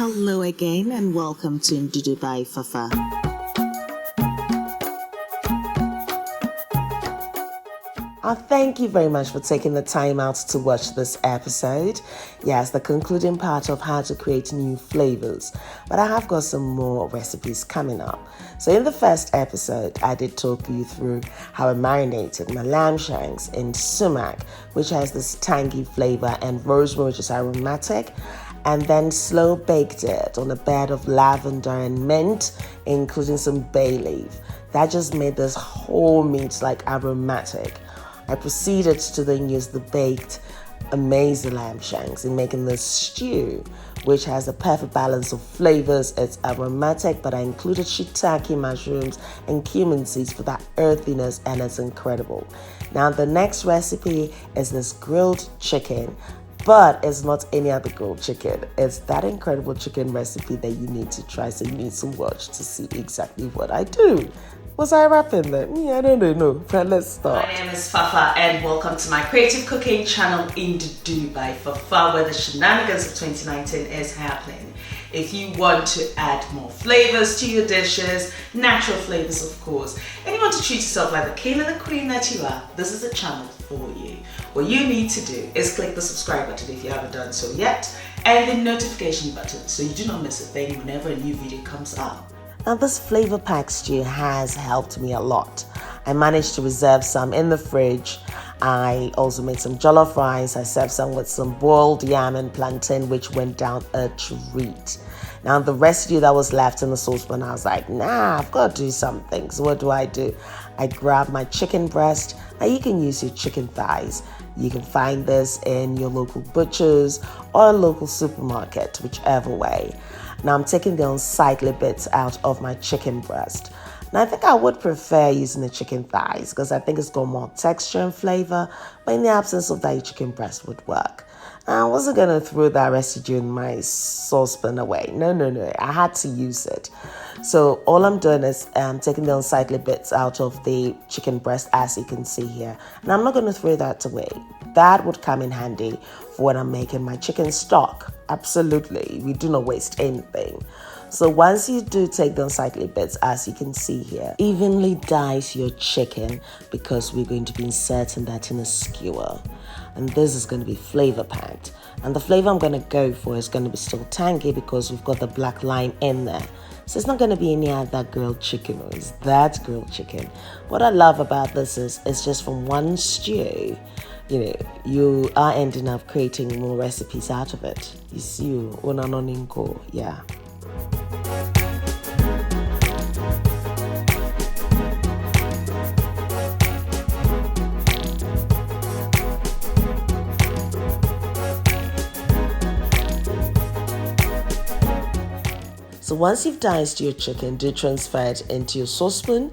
Hello again and welcome to Ndudu by Fafa. Thank you very much for taking the time out to watch this episode. Yes, the concluding part of how to create new flavors. But I have got some more recipes coming up. So in the first episode, I did talk you through how I marinated my lamb shanks in sumac, which has this tangy flavor, and rosemary, which is aromatic, and then slow baked it on a bed of lavender and mint, including some bay leaf. That just made this whole meat like aromatic. I proceeded to then use the baked amazing lamb shanks in making this stew, which has a perfect balance of flavors. It's aromatic, but I included shiitake mushrooms and cumin seeds for that earthiness, and it's incredible. Now, the next recipe is this grilled chicken, but it's not any other grilled chicken. It's that incredible chicken recipe that you need to try, so you need to watch to see exactly what I do. Was I rapping then? I don't know, but let's start. My name is Fafa and welcome to my creative cooking channel Ndudu by Fafa, where the shenanigans of 2019 is happening. If you want to add more flavors to your dishes, natural flavors of course, and you want to treat yourself like the king and the queen that you are, this is a channel for you. What you need to do is click the subscribe button if you haven't done so yet, and the notification button so you do not miss a thing whenever a new video comes up. Now, this flavor pack stew has helped me a lot. I managed to reserve some in the fridge. I also made some jollof rice. I served some with some boiled yam and plantain, which went down a treat. Now, the residue that was left in the saucepan, I was like, I've got to do something. So what do? I grabbed my chicken breast. Now, you can use your chicken thighs. You can find this in your local butchers or local supermarket, whichever way. Now, I'm taking the unsightly bits out of my chicken breast. Now, I think I would prefer using the chicken thighs because I think it's got more texture and flavor, but in the absence of that, your chicken breast would work. I wasn't going to throw that residue in my saucepan away. No. I had to use it. So all I'm doing is taking the unsightly bits out of the chicken breast, as you can see here. And I'm not going to throw that away. That would come in handy for when I'm making my chicken stock. Absolutely. We do not waste anything. So once you do take the unsightly bits, as you can see here, evenly dice your chicken because we're going to be inserting that in a skewer. And this is going to be flavor packed. And the flavor I'm going to go for is going to be still tangy because we've got the black lime in there. So it's not going to be any other grilled chicken, or is that grilled chicken. What I love about this is it's just from one stew. You are ending up creating more recipes out of it. You see, yeah. So once you've diced your chicken, do transfer it into your saucepan.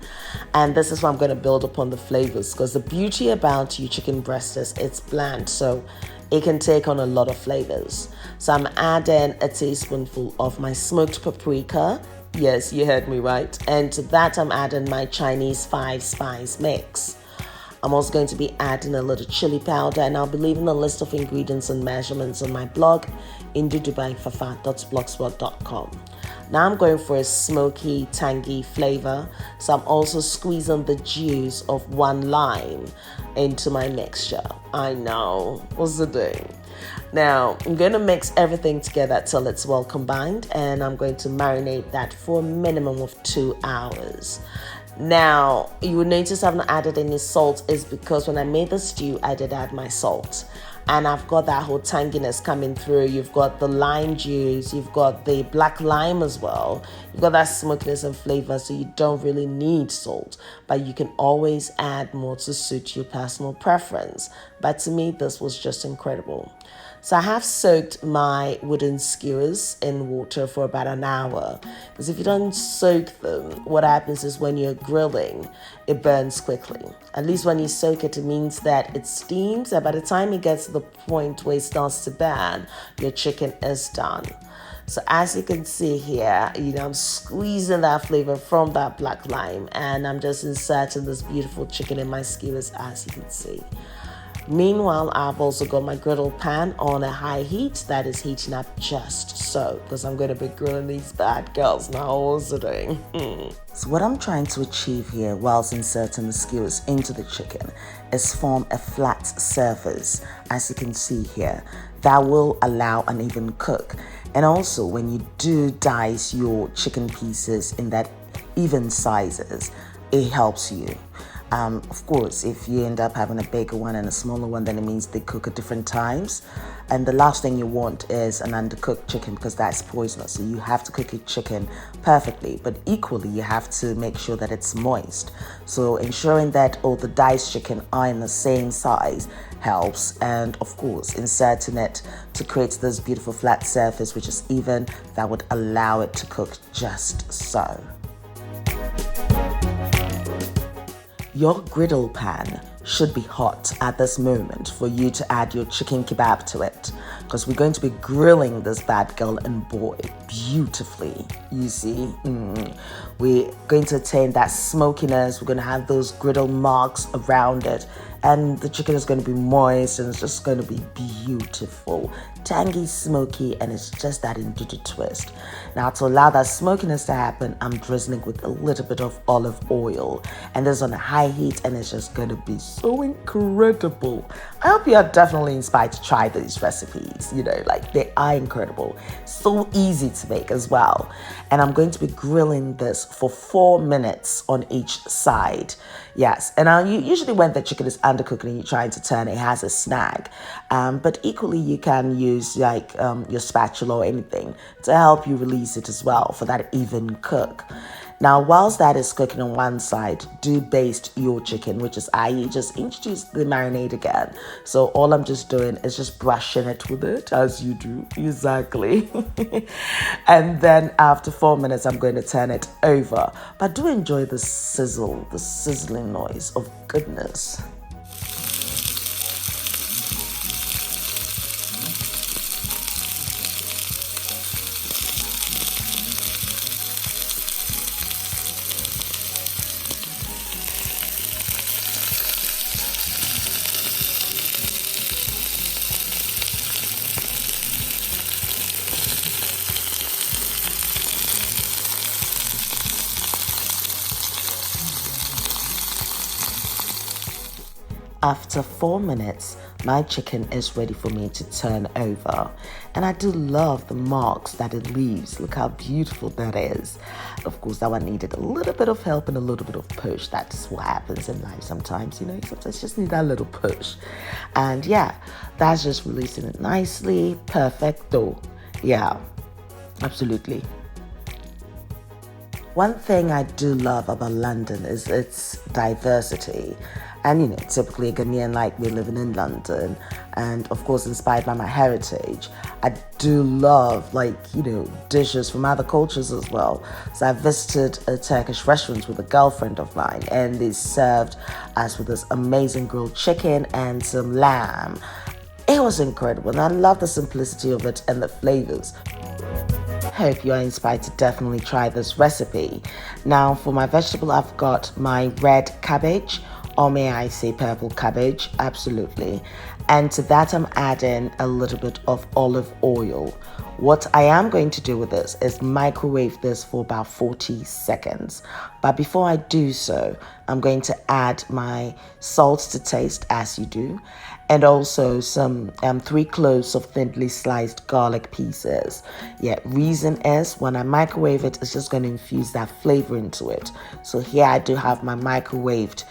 And this is where I'm going to build upon the flavors, because the beauty about your chicken breast is it's bland, so it can take on a lot of flavors. So I'm adding a teaspoonful of my smoked paprika. Yes, you heard me right. And to that, I'm adding my Chinese 5-spice mix. I'm also going to be adding a little chili powder, and I'll be leaving a list of ingredients and measurements on my blog, ndudubyfafa.blogspot.com. Now I'm going for a smoky, tangy flavor, so I'm also squeezing the juice of one lime into my mixture. I know, what's the doing? Now, I'm going to mix everything together till it's well combined, and I'm going to marinate that for a minimum of 2 hours. Now, you will notice I've not added any salt is because when I made the stew, I did add my salt. And I've got that whole tanginess coming through. You've got the lime juice, you've got the black lime as well. You've got that smokiness and flavor, so you don't really need salt. But you can always add more to suit your personal preference. But to me, this was just incredible. So I have soaked my wooden skewers in water for about an hour. Because if you don't soak them, what happens is when you're grilling, it burns quickly. At least when you soak it, it means that it steams. And by the time it gets to the point where it starts to burn, your chicken is done. So as you can see here, I'm squeezing that flavor from that black lime. And I'm just inserting this beautiful chicken in my skewers, as you can see. Meanwhile, I've also got my griddle pan on a high heat that is heating up just so, because I'm going to be grilling these bad girls now also. So what I'm trying to achieve here whilst inserting the skewers into the chicken is form a flat surface, as you can see here, that will allow an even cook. And also when you do dice your chicken pieces in that even sizes, it helps you. Of course, if you end up having a bigger one and a smaller one, then it means they cook at different times. And the last thing you want is an undercooked chicken, because that's poisonous. So you have to cook your chicken perfectly, but equally you have to make sure that it's moist. So ensuring that all the diced chicken are in the same size helps. And of course, inserting it to create this beautiful flat surface, which is even, that would allow it to cook just so. Your griddle pan should be hot at this moment for you to add your chicken kebab to it, because we're going to be grilling this bad girl, and boy, beautifully, you see. We're going to attain that smokiness. We're going to have those griddle marks around it, and the chicken is going to be moist, and it's just going to be beautiful, tangy, smoky, and it's just that Ndudu twist. Now, to allow that smokiness to happen, I'm drizzling with a little bit of olive oil, and this is on a high heat, and it's just going to be so incredible. I hope you are definitely inspired to try these recipes. You know, like, they are incredible, so easy to make as well. And I'm going to be grilling this for 4 minutes on each side. Yes, and now usually when the chicken is undercooked and you're trying to turn, it has a snag. But equally, you can use like your spatula or anything to help you release it as well for that even cook. Now, whilst that is cooking on one side, do baste your chicken, which is I just introduced the marinade again. So all I'm just doing is just brushing it with it, as you do, exactly. And then after 4 minutes, I'm going to turn it over. But do enjoy the sizzle, the sizzling noise of goodness. After 4 minutes, my chicken is ready for me to turn over. And I do love the marks that it leaves. Look how beautiful that is. Of course, that one needed a little bit of help and a little bit of push. That's what happens in life sometimes, you know. Sometimes you just need that little push. And yeah, that's just releasing it nicely. Perfecto. Yeah, absolutely. One thing I do love about London is its diversity. And, you know, typically a Ghanaian like me living in London, and of course inspired by my heritage, I do love, like, you know, dishes from other cultures as well. So I visited a Turkish restaurant with a girlfriend of mine, and they served us with this amazing grilled chicken and some lamb. It was incredible, and I love the simplicity of it and the flavors. Hope you are inspired to definitely try this recipe. Now, for my vegetable, I've got my red cabbage, or may I say purple cabbage, absolutely. And to that, I'm adding a little bit of olive oil. What I am going to do with this is microwave this for about 40 seconds. But before I do so, I'm going to add my salt to taste, as you do, and also some 3 cloves of thinly sliced garlic pieces. Yeah, reason is when I microwave it, it's just going to infuse that flavor into it. So here I do have my microwaved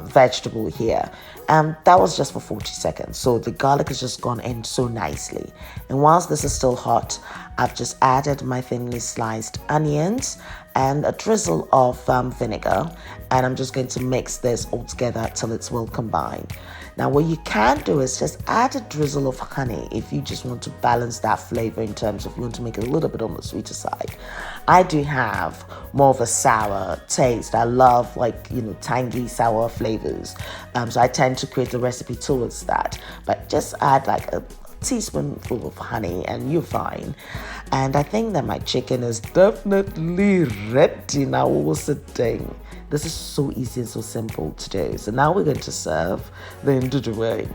vegetable here. That was just for 40 seconds. So the garlic has just gone in so nicely. And whilst this is still hot, I've just added my thinly sliced onions and a drizzle of vinegar. And I'm just going to mix this all together till it's well combined. Now, what you can do is just add a drizzle of honey if you just want to balance that flavor in terms of you want to make it a little bit on the sweeter side. I do have more of a sour taste. I love, like, you know, tangy, sour flavors. So I tend to create the recipe towards that. But just add like a teaspoonful of honey and you're fine. And I think that my chicken is definitely ready now. What's the thing? This is so easy and so simple to do. So now we're going to serve the Ndudu way.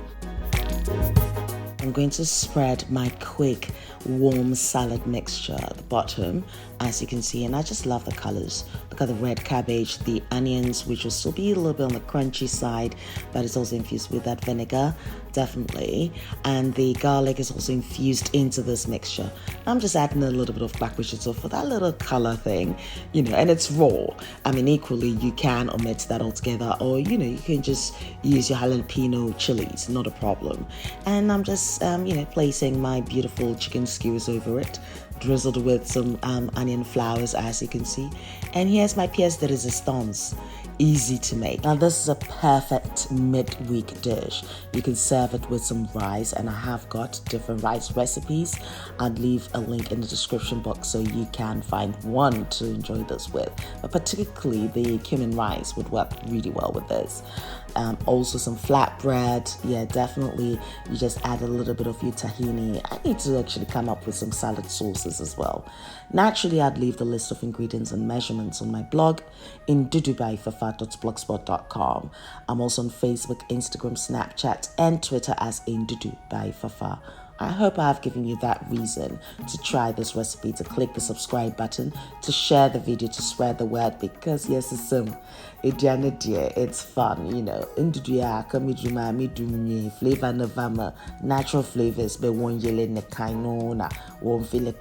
I'm going to spread my quick warm salad mixture at the bottom, as you can see, and I just love the colors. Look at the red cabbage, the onions, which will still be a little bit on the crunchy side, but it's also infused with that vinegar, definitely, and the garlic is also infused into this mixture. I'm just adding a little bit of black so for that little color thing, and it's raw. I mean, equally, you can omit that altogether, or you can just use your jalapeno chilies, not a problem. And I'm just placing my beautiful chicken skewers over it, drizzled with some onion flowers, as you can see. And here's my pièce de résistance. Easy to make. Now this is a perfect midweek dish. You can serve it with some rice, and I have got different rice recipes. I'd leave a link in the description box so you can find one to enjoy this with, but particularly the cumin rice would work really well with this. Also some flatbread. Yeah, definitely you just add a little bit of your tahini. I need to actually come up with some salad sauces as well. Naturally, I'd leave the list of ingredients and measurements on my blog in ndudubyfafa.blogspot.com. I'm also on Facebook, Instagram, Snapchat, and Twitter as Ndudu by Fafa. I hope I have given you that reason to try this recipe, to click the subscribe button, to share the video, to spread the word, because yes, it's fun, flavor November, natural flavors, but one yele ne kainona, won't feel like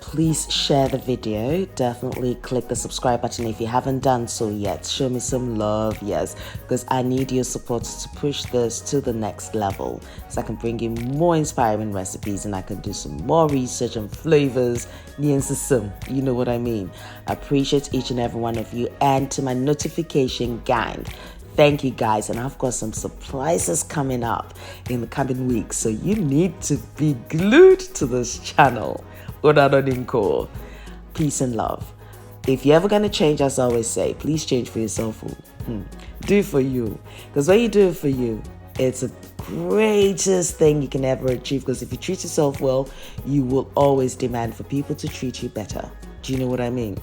Please share the video. Definitely click the subscribe button if you haven't done so yet. Show me some love, yes, because I need your support to push this to the next level, so I can bring you more inspiring recipes and I can do some more research on flavors. You know what I mean. I appreciate each and every one of you, and to my notification gang, thank you guys, and I've got some surprises coming up in the coming weeks, so you need to be glued to this channel. Peace and love. If you're ever going to change, as I always say, please change for yourself. Do it for you, because when you do it for you, it's the greatest thing you can ever achieve, because if you treat yourself well, you will always demand for people to treat you better. Do you know what I mean?